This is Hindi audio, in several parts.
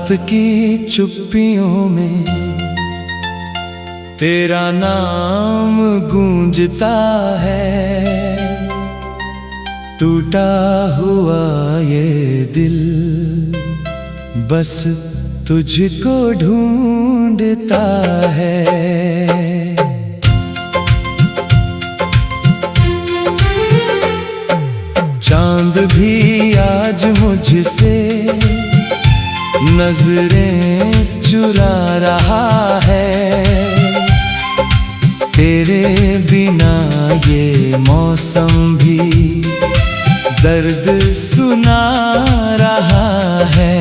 रात की चुप्पियों में तेरा नाम गूंजता है। टूटा हुआ ये दिल बस तुझको ढूंढता है। चांद भी आज मुझसे नजरें चुरा रहा है। तेरे बिना ये मौसम भी दर्द सुना रहा है।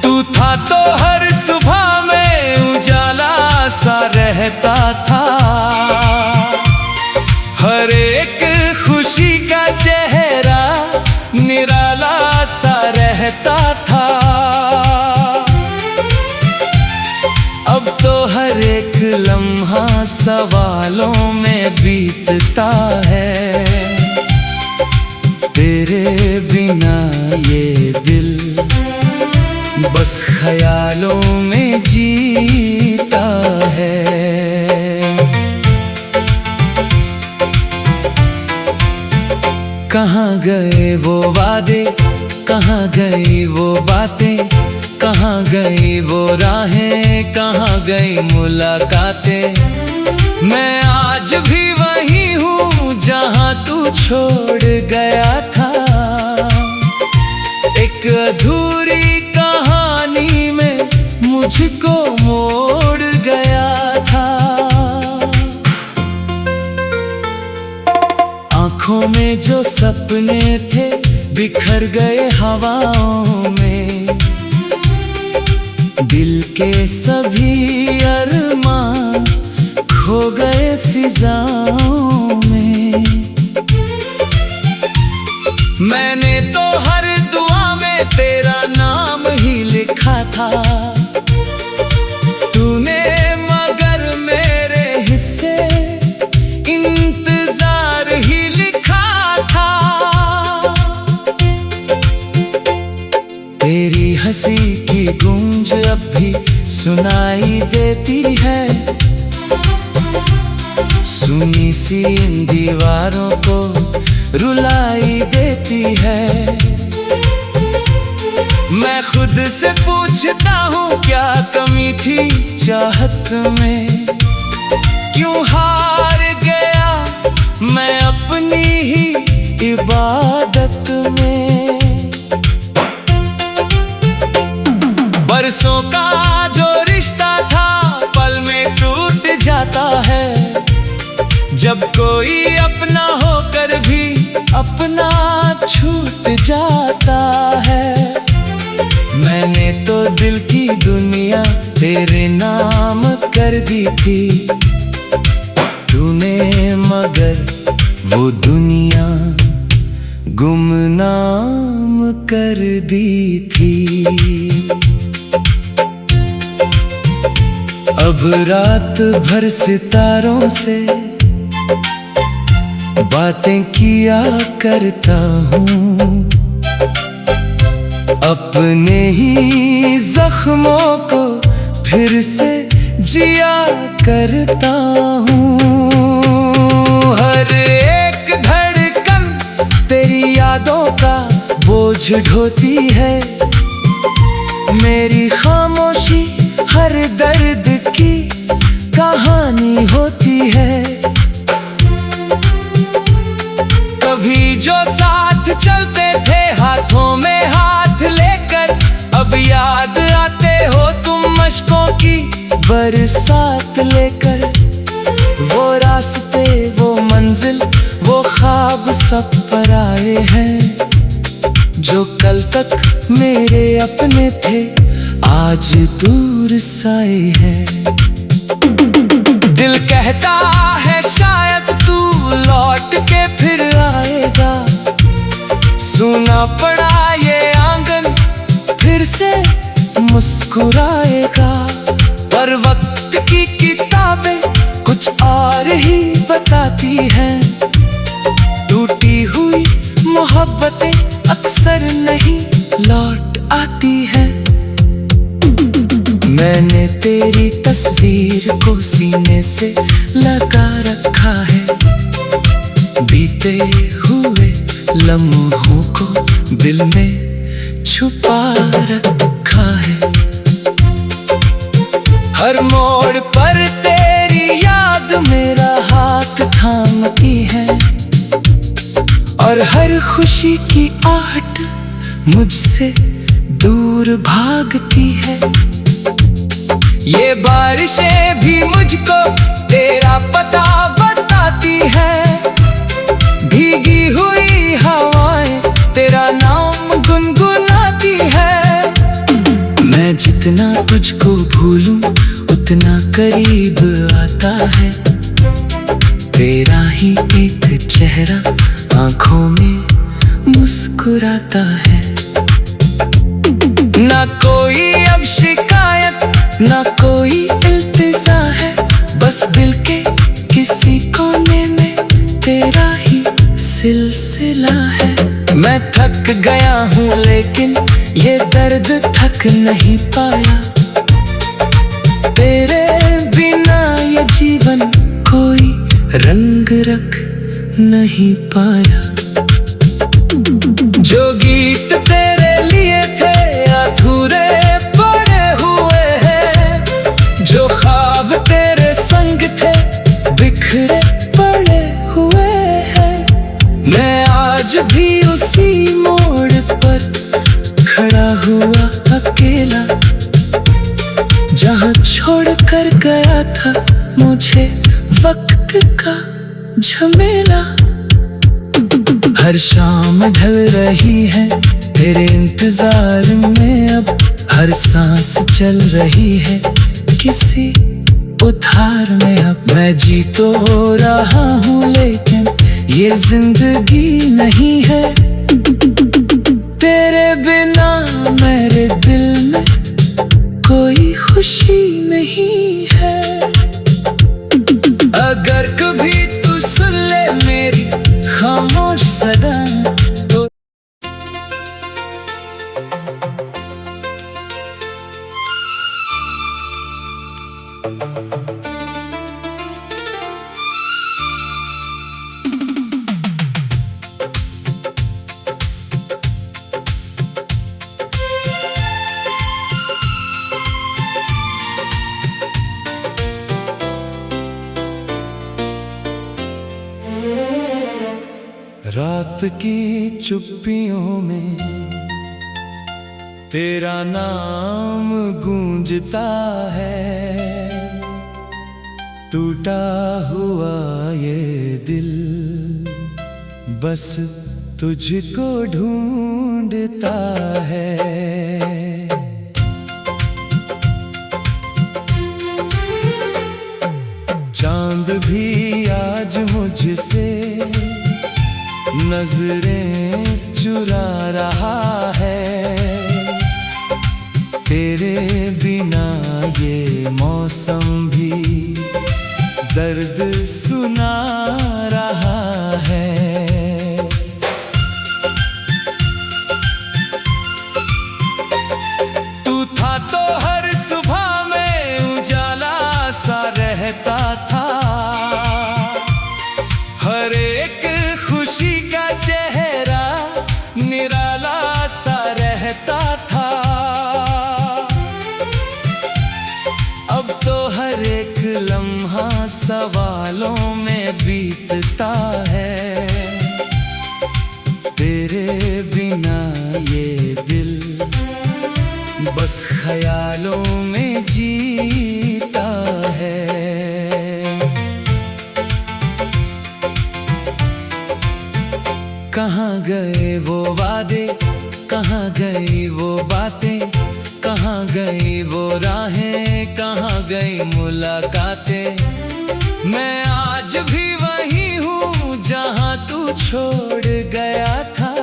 तू था तो हर सुबह में उजाला सा रहता था। हर एक खुशी का चेहरा निराला सा रहता था। अब तो हर एक लम्हा सवालों में बीतता है। तेरे बिना ये दिल बस ख्यालों में जीता है। कहाँ गए वो वादे, कहाँ गई वो बातें, कहाँ गई वो राहें, कहाँ गई मुलाकातें। मैं आज भी वही हूँ जहाँ तू छोड़ गया था। एक अधूरी कहानी में मुझको मोड़ गया था। आँखों में जो सपने थे बिखर गए हवाओं में। दिल के सभी अरमान खो गए फिजाओं में। मैंने तो हर दुआ में तेरा नाम ही लिखा था। तूने मगर मेरे हिस्से इंतजार ही लिखा था। तेरी हंसी की गूंज अब भी सुनाई देती है। सुनी सी इन दीवारों को रुलाई देती है। मैं खुद से पूछता हूँ क्या कमी थी चाहत में। क्यों हार गया मैं अपनी ही इबादत में। बरसों का जो रिश्ता था पल में टूट जाता है। जब कोई अपना होकर भी अपना छूट जाता है। मैंने तो दिल की दुनिया तेरे नाम कर दी थी। तूने मगर वो दुनिया गुमनाम कर दी थी। अब रात भर सितारों से बातें किया करता हूँ। अपने ही जख्मों को फिर से जिया करता हूँ। हर एक धड़कन तेरी यादों का बोझ ढोती है। मेरी खामोशी हर दर्द की कहानी होती है। कभी जो साथ चलते थे हाथों में हाथ लेकर, अब याद आते हो तुम मशकों की बरसात लेकर। वो रास्ते वो मंजिल वो ख्वाब सब पर आए हैं। जो कल तक मेरे अपने थे आज दूर साए हैं। दिल कहता है शायद तू लौट के फिर आएगा। सुना पड़ा ये आंगन फिर से मुस्कुराएगा। पर वक्त की किताबें कुछ और ही बताती हैं। टूटी हुई आती है। मैंने तेरी तस्वीर को सीने से लगा रखा है, बीते हुए लम्हों को दिल में छुपा रखा है। हर मोड़ पर तेरी याद मेरा हाथ थामती है, और हर खुशी की आहट मुझसे दूर भागती है। ये बारिशें भी मुझको तेरा पता बताती है, भीगी हुई हवाएं तेरा नाम गुनगुनाती है। मैं जितना तुझको भूलूं उतना करीब आता है, तेरा ही एक चेहरा आंखों में मुस्कुराता है। ना कोई अब शिकायत ना कोई इल्तिजा है, बस दिल के किसी कोने में तेरा ही सिलसिला है। मैं थक गया हूँ लेकिन ये दर्द थक नहीं पाया, तेरे बिना ये जीवन कोई रंग रख नहीं पाया। जो गीत तेरे लिए थे अधूरे पड़े हुए हैं, जो ख्वाब तेरे संग थे बिखरे पड़े हुए हैं। मैं आज भी उसी मोड़ पर खड़ा हुआ अकेला, जहाँ छोड़ कर गया था मुझे वक्त का झमेला। हर शाम ढल रही है तेरे इंतजार में, अब हर सांस चल रही है किसी उधार में। अब मैं जी तो रहा हूँ लेकिन ये जिंदगी नहीं है, तेरे बिना मेरे दिल में कोई खुशी नहीं है। अगर कभी तू सुन ले मेरी खामोश सदा तो रात की चुप्पियों में तेरा नाम गूंजता है, टूटा हुआ ये दिल बस तुझको ढूंढता है। चांद भी आज मुझसे नजरें चुरा रहा है, तेरे बिना ये मौसम भी दर्द सुना रहा है। तू था तो हर सुबह में उजाला सा रहता था, हर एक खुशी का चेहरा निराला सा रहता था। अब तो हर एक लम्हा सवालों में बीतता है, तेरे बिना ये दिल बस ख्यालों में जीता है। कहाँ गए वो वादे, कहाँ गई वो बातें, कहाँ गई वो राहें, कहाँ गई मुलाकातें। मैं आज भी वही हूँ जहाँ तू छोड़ गया था,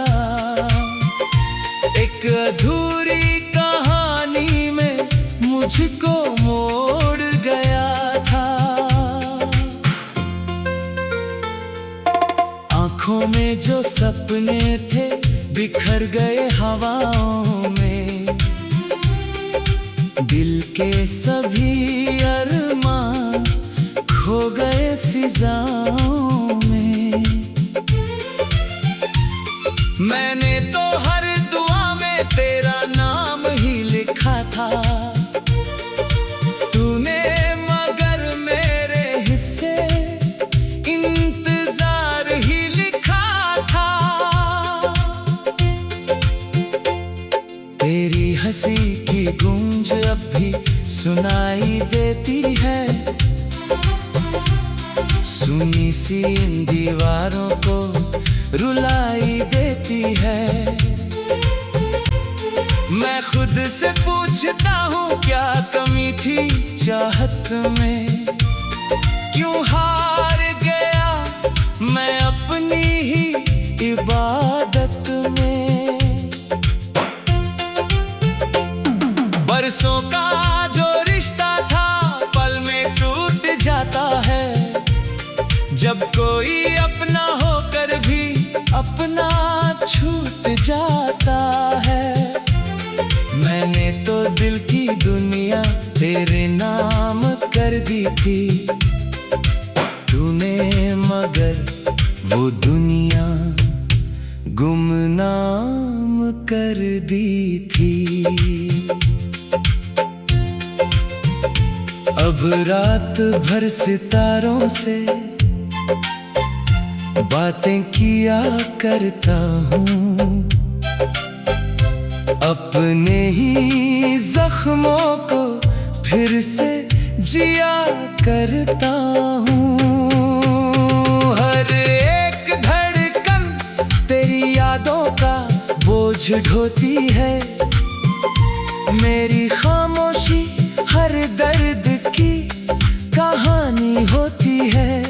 एक अधूरी कहानी में मुझको मोड़ गया था। आँखों में जो सपने थे बिखर गए हवाओं में, दिल के सभी अरमान खो गए फिजाओं में। मैंने तो हर दुआ में तेरा नाम ही लिखा था, तूने मगर मेरे हिस्से इंतजार ही लिखा था। तेरी हंसी की गूंज अब भी सुनाई देती है, सुनी सी इन दीवारों को रुलाई देती है। मैं खुद से पूछता हूँ क्या कमी थी चाहत में, क्यों हार गया मैं अपनी ही इबादत में। बरसों का जो रिश्ता था पल में टूट जाता है, जब कोई अपना होकर भी अपना छूट जाता है। मैंने तो दिल की दुनिया तेरे नाम कर दी थी, तूने मगर वो दुनिया गुमनाम कर दी थी। अब रात भर सितारों से बातें किया करता हूँ, अपने ही जख्मों को फिर से जिया करता हूँ। हर एक धड़कन तेरी यादों का बोझ ढोती है, मेरी खामोशी हर दर्द की कहानी होती है।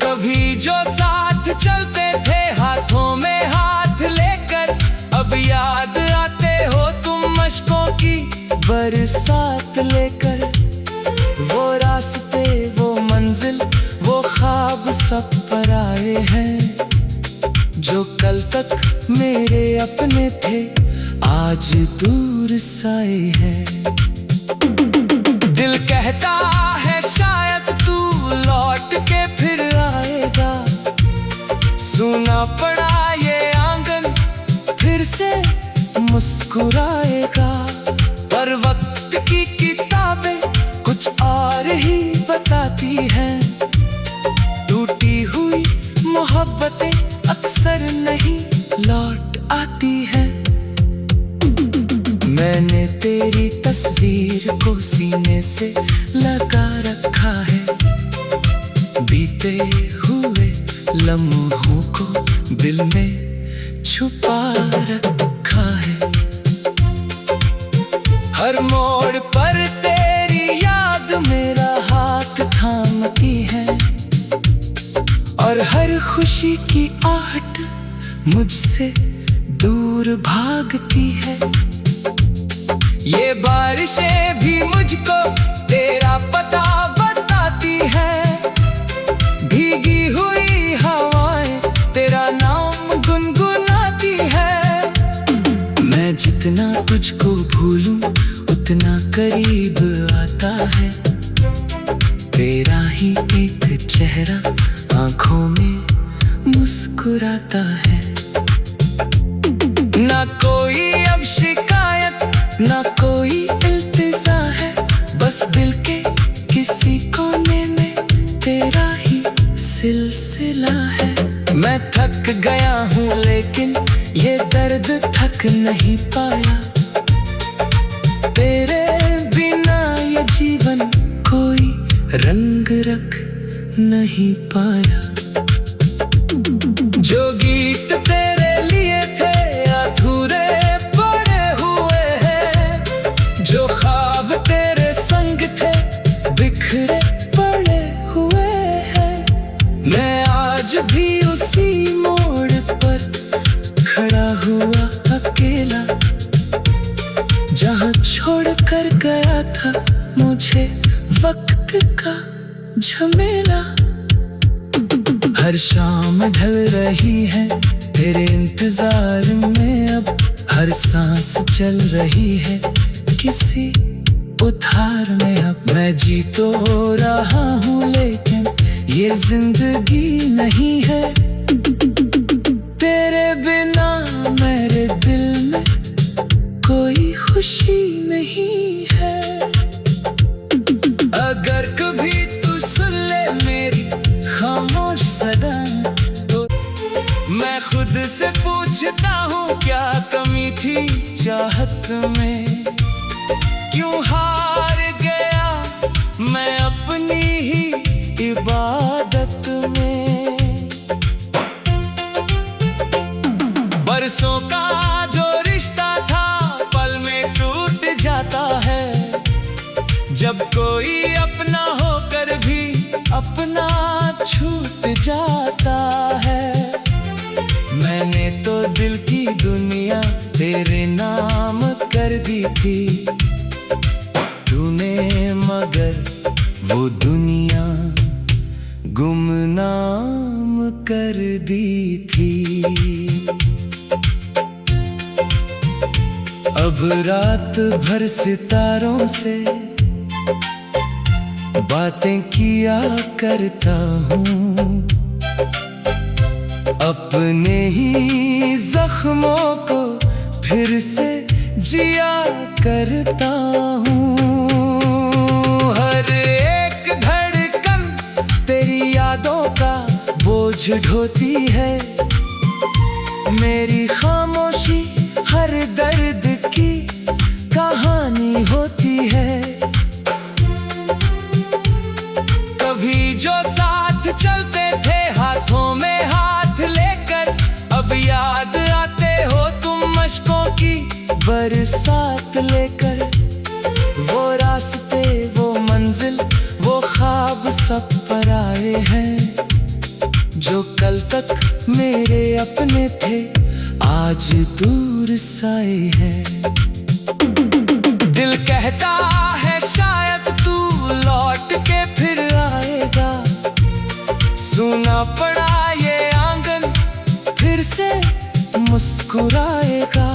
कभी जो साथ चलते थे हाथों में हाथ लेकर, अब याद आते हो तुम मशकों की बरसात लेकर। वो रास्ते वो मंजिल वो ख्वाब सब पर आए हैं, जो कल तक मेरे अपने थे आज दूर साए हैं। दिल कहता है शायद तू लौट के फिर आएगा, सुना पड़ा ये आंगन फिर से मुस्कुराएगा। पर वक्त की किताबें कुछ और ही बताती हैं, टूटी हुई मोहब्बतें अक्सर नहीं लौट आती हैं। मैंने तेरी तस्वीर को सीने से लगा रखा है, बीते हुए लम्हों को दिल में छुपा रखा है। हर मोड़ पर तेरी याद मेरा हाथ थामती है, और हर खुशी की आहट मुझसे दूर भागती है। ये बारिशें भी मुझको तेरा पता बताती है, भीगी हुई हवाएं तेरा नाम गुनगुनाती है। मैं जितना तुझको भूलूं उतना करीब आता है, तेरा ही एक चेहरा आंखों में मुस्कुराता है। ना कोई अब शिकायत ना कोई इल्तिजा है, बस दिल के किसी कोने में तेरा ही सिलसिला है। मैं थक गया हूँ लेकिन ये दर्द थक नहीं पाया, तेरे बिना ये जीवन कोई रंग रख नहीं पाया। जो गीत तेरे लिए थे अधूरे पड़े हुए हैं, जो ख्वाब तेरे संग थे बिखरे पड़े हुए हैं। मैं आज भी उसी मोड़ पर खड़ा हुआ अकेला, जहाँ छोड़ कर गया था मुझे वक्त का झमेला। हर शाम ढल रही है तेरे इंतजार में अब, हर हर सांस चल रही है किसी उधार में। अब मैं जी तो रहा हूँ लेकिन ये जिंदगी नहीं है। तेरे बिना मेरे दिल में कोई खुशी नहीं है। अगर कभी तू सुन ले मेरी खामोश सदा तो मैं खुद से पूछता हूँ क्या कमी थी चाहत में, क्यों हार गया मैं अपनी ही इबादत में। बरसों का जो रिश्ता था पल में टूट जाता है, जब कोई अपना होकर भी अपना छूट जाता है। मैंने तो दिल की दुनिया तेरे नाम कर दी थी, तूने मगर वो दुनिया गुमनाम कर दी थी। अब रात भर सितारों से बातें किया करता हूँ, अपने ही जख्मों को फिर से जिया करता हूँ। हर एक धड़कन तेरी यादों का बोझ ढोती है, मेरी खामोशी हर दर्द की कहानी होती है। कभी जो साथ चलते थे हाथों में हाथ लेकर, अब याद आते हो तुम मशकों की बरसात लेकर। वो रास्ते वो मंजिल वो ख्वाब सब पर आए हैं, जो कल तक मेरे अपने थे आज दूर साए हैं। दिल कहता है शायद तू लौट के फिर आएगा, सुना पड़ा ये आंगन फिर से मुस्कुराएगा।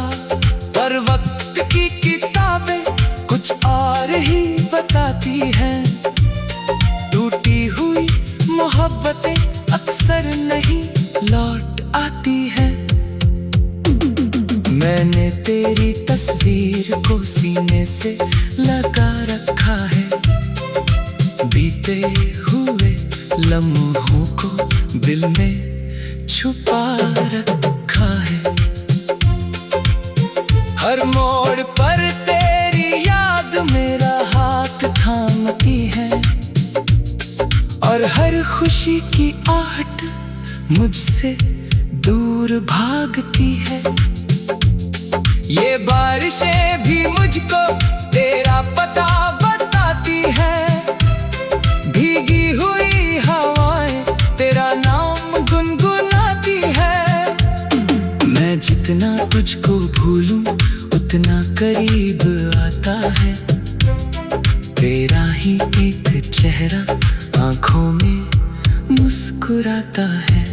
पर वक्त की किताबें कुछ और ही बताती हैं, टूटी हुई मोहब्बतें अक्सर नहीं लौट आती हैं। मैंने तेरी तस्वीर को सीने से लगा रखा है, बीते हुए लम्हों को दिल में छुपा रखा है। हर मोड़ पर तेरी याद मेरा हाथ थामती है, और हर खुशी की आहट मुझसे दूर भागती है। ये बारिशें भी मुझको तेरा पता बताती है, भीगी हुई हवाएं तेरा नाम गुनगुनाती है। मैं जितना तुझको भूलूं उतना करीब आता है, तेरा ही एक चेहरा आंखों में मुस्कुराता है।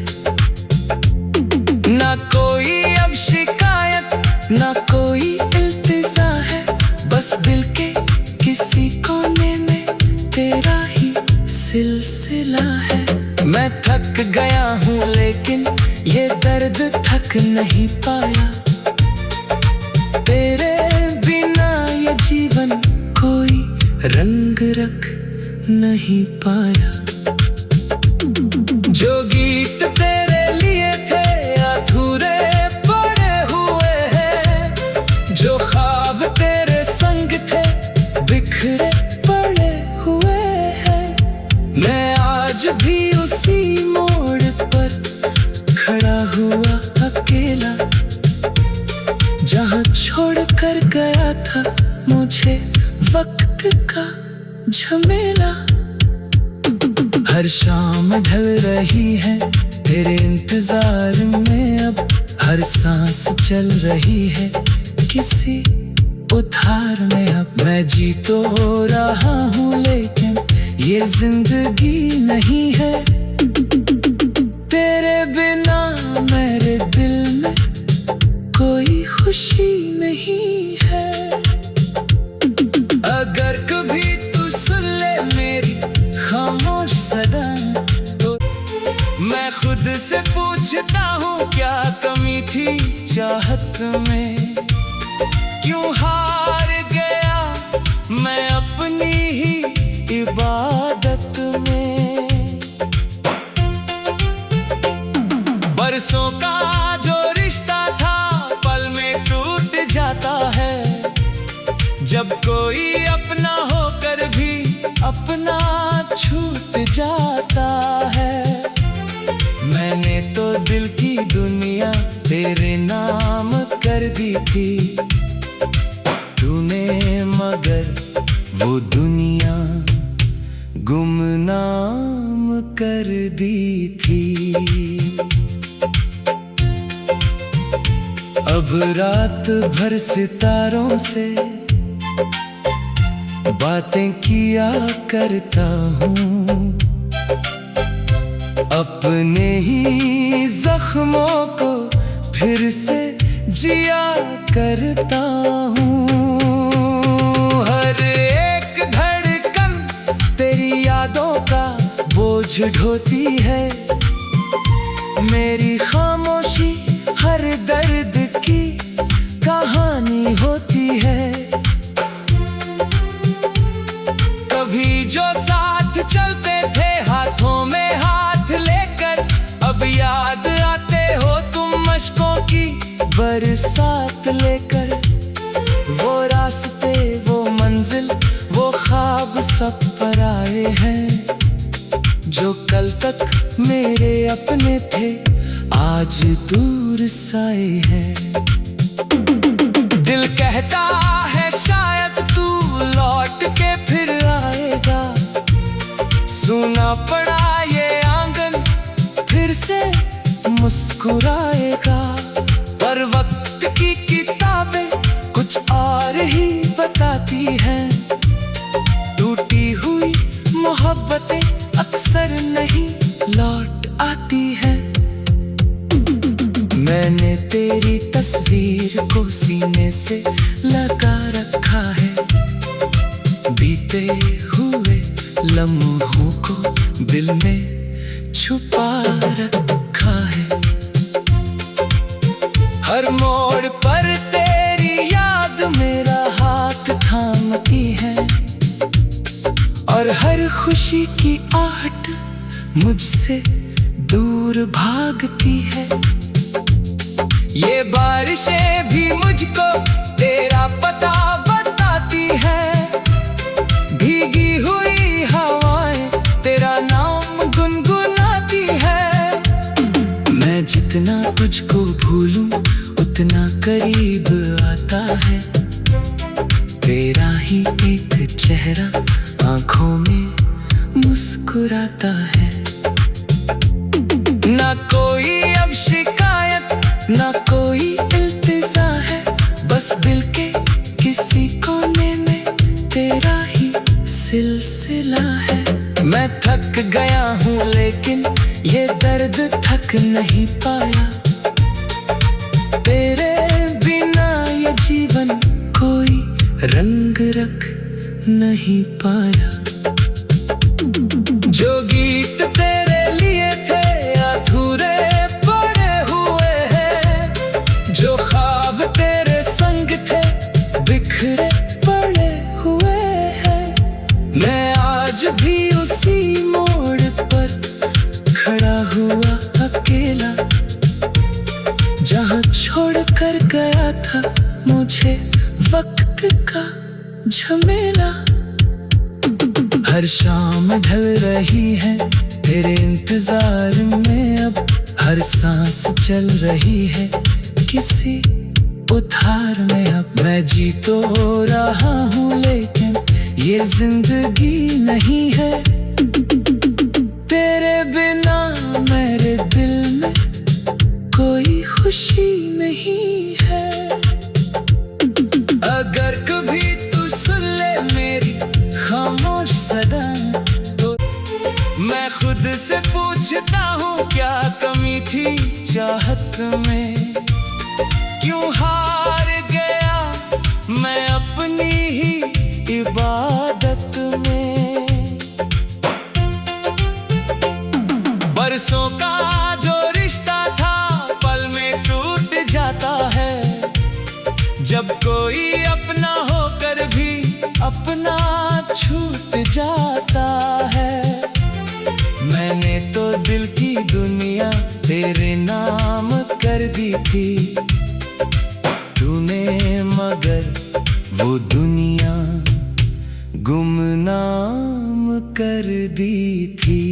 ना कोई अब शिकायत ना कोई इल्तिजा है, बस दिल के किसी कोने में तेरा ही सिलसिला है। मैं थक गया हूँ लेकिन ये दर्द थक नहीं पाया, तेरे बिना ये जीवन कोई रंग रख नहीं पाया। जो गीत तेरे लिए थे अधूरे पड़े हुए हैं, जो ख्वाब तेरे संग थे बिखरे पड़े हुए हैं। मैं आज भी उसी मोड़ पर खड़ा हुआ अकेला, जहाँ छोड़ कर गया था मुझे वक्त का झमेला। हर शाम ढल रही है तेरे इंतजार में, अब हर सांस चल रही है किसी उधार में। अब मैं जी तो रहा हूँ लेकिन ये जिंदगी नहीं है। तेरे बिना मेरे दिल में कोई खुशी चाहत में। क्यों हार गया मैं अपनी ही इबादत में। बरसों का जो रिश्ता था पल में टूट जाता है। जब कोई अपना होकर भी अपना छूट जाता है। मैंने तो दिल की दुनिया तेरे नाम कर दी थी। तूने मगर वो दुनिया गुमनाम कर दी थी। अब रात भर सितारों से बातें किया करता हूँ। अपने ही जख्मों को फिर से जिया करता हूँ। हर एक धड़कन तेरी यादों का बोझ ढोती है। मेरी खामोशी हर दर्द की कहानी होती है। कभी जो साथ चलते थे हाथों में हाथ लेकर, अब याद आते हो तुम मशकों की बरसात लेकर। वो रास्ते वो मंजिल वो ख्वाब सब पर आए हैं। जो कल तक मेरे अपने थे आज दूर साए हैं। दिल कहता है शायद तू लौट के फिर आएगा। सुना पड़ा ये आंगन फिर से मुस्कुराएगा। पर वक्त की किताबें कुछ और ही बताती हैं। टूटी हुई मोहब्बतें अक्सर नहीं लौट आती हैं। मैंने तेरी तस्वीर को सीने से लगा रखा है। बीते हुए लम्हों को दिल में छुपा रखा है। हर मोड़ पर तेरी याद मेरा हाथ थामती है। और हर खुशी की आहट मुझसे दूर भागती है। ये बारिशें भी मुझको तेरा पता बताती है। भीगी हुई हवाएं तेरा नाम गुनगुनाती है। मैं जितना तुझको भूलूं उतना करीब आता है। तेरा ही एक चेहरा आंखों में मुस्कुराता है। ना कोई अब शिकायत ना कोई इल्तिजा है। बस दिल के किसी कोने में तेरा ही सिलसिला है। मैं थक गया हूँ लेकिन ये दर्द थक नहीं पाया। तेरे बिना ये जीवन कोई रंग रख नहीं पाया। जो गीत तेरे लिए थे अधूरे पड़े हुए हैं। जो ख्वाब तेरे संग थे बिखरे पड़े हुए हैं। मैं आज भी उसी मोड़ पर खड़ा हुआ अकेला। जहाँ छोड़ कर गया था मुझे वक्त का झमेला। हर शाम ढल रही है तेरे इंतजार में। अब हर सांस चल रही है किसी उधार में। अब मैं जी तो रहा हूँ लेकिन ये जिंदगी नहीं है। तेरे बिना मेरे दिल में कोई खुशी नहीं है। अगर कभी तू सुन ले मेरी खामोश सदा तो मैं खुद से पूछता हूँ क्या कमी थी चाहत में। क्यों हार गया मैं अपनी ही इबादत में। बरसों का जो रिश्ता था पल में टूट जाता है। जब कोई अपना होकर भी अपना छूट जाता है। मैंने तो दिल की दुनिया तेरे नाम कर दी थी, तूने मगर वो दुनिया गुमनाम कर दी थी।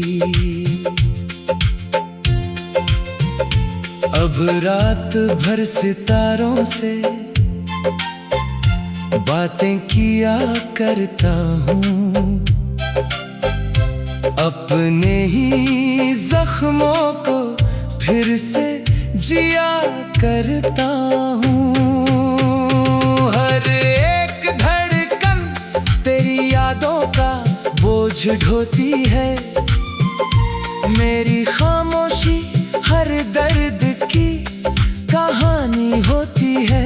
अब रात भर सितारों से बातें किया करता हूँ, अपने ही जख्मों को फिर से जिया करता हूँ। हर एक धड़कन तेरी यादों का बोझ ढोती है, मेरी खामोशी हर दर्द की कहानी होती है।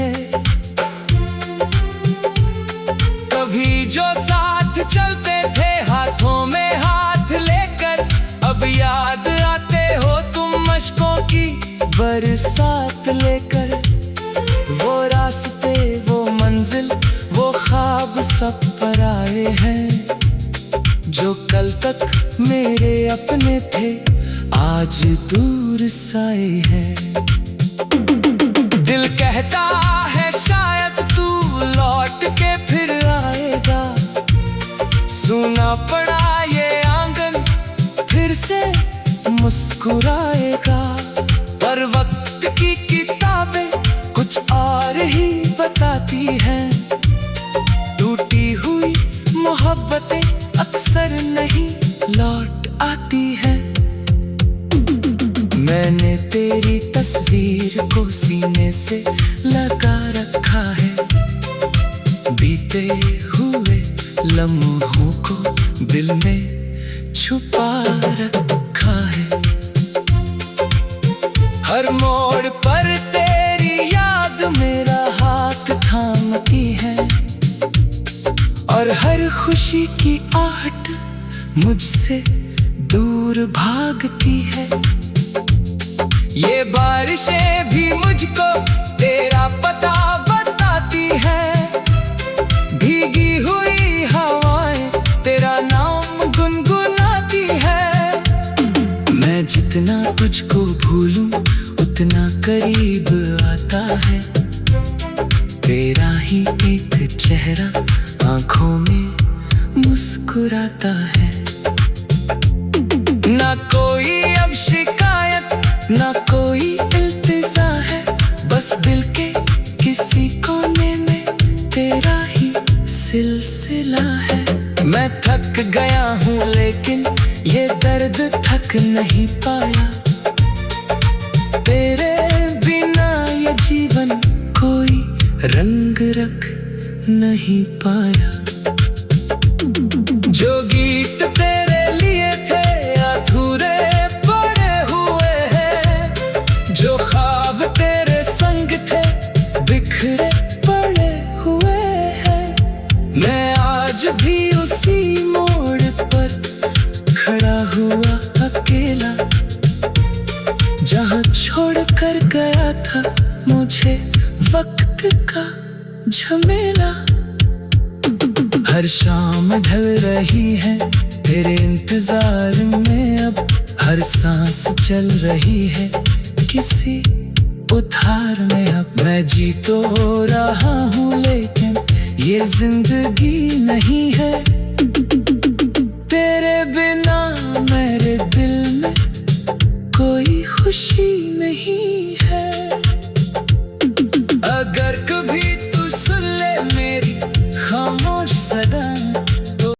कभी जो साथ चलते थे हाथों में हाथ लेकर, अब याद आते हो तुम मशकों की बरसात लेकर। वो रास्ते, वो मंजिल, वो ख्वाब सब पर आए हैं, जो कल तक मेरे अपने थे आज दूर साए हैं। दिल कहता है शायद तू लौट के फिर आएगा, सुना पड़ा ये आंगन फिर से मुस्कुराएगा। पर वक्त की किताबें कुछ और ही बताती हैं, टूटी हुई मोहब्बतें अक्सर नहीं लौट आती हैं। मैंने तेरी तस्वीर को सीने से लगा रखा है, बीते हुए लम्हों को दिल में छुपा रखा है। हर मोड़ पर तेरी याद मेरा हाथ थामती है, और हर खुशी की आहट मुझसे दूर भागती है। ये बारिशें भी मुझको तेरा पता बताती हैं, भीगी हुई हवाएं तेरा नाम गुनगुनाती है। मैं जितना तुझको भूलूं उतना करीब आता है, तेरा ही एक चेहरा आंखों में मुस्कुराता है। ना कोई अब शिकायत, ना कोई इल्तिजा है, बस दिल के किसी कोने में तेरा ही सिलसिला है। मैं थक गया हूँ लेकिन ये दर्द थक नहीं पाया, तेरे बिना ये जीवन कोई रंग रख नहीं पाया। जो गीत तेरे लिए थे अधूरे पड़े हुए हैं, जो ख्वाब तेरे संग थे बिखरे पड़े हुए हैं। मैं आज भी उसी मोड़ पर खड़ा हुआ अकेला, जहाँ छोड़ कर गया था मुझे वक्त का झमेला। हर शाम ढल रही है तेरे इंतजार में, अब हर सांस चल रही है किसी उधार में। अब मैं जी तो रहा हूँ लेकिन ये जिंदगी नहीं है, तेरे बिना मेरे दिल में कोई खुशी नहीं है। अगर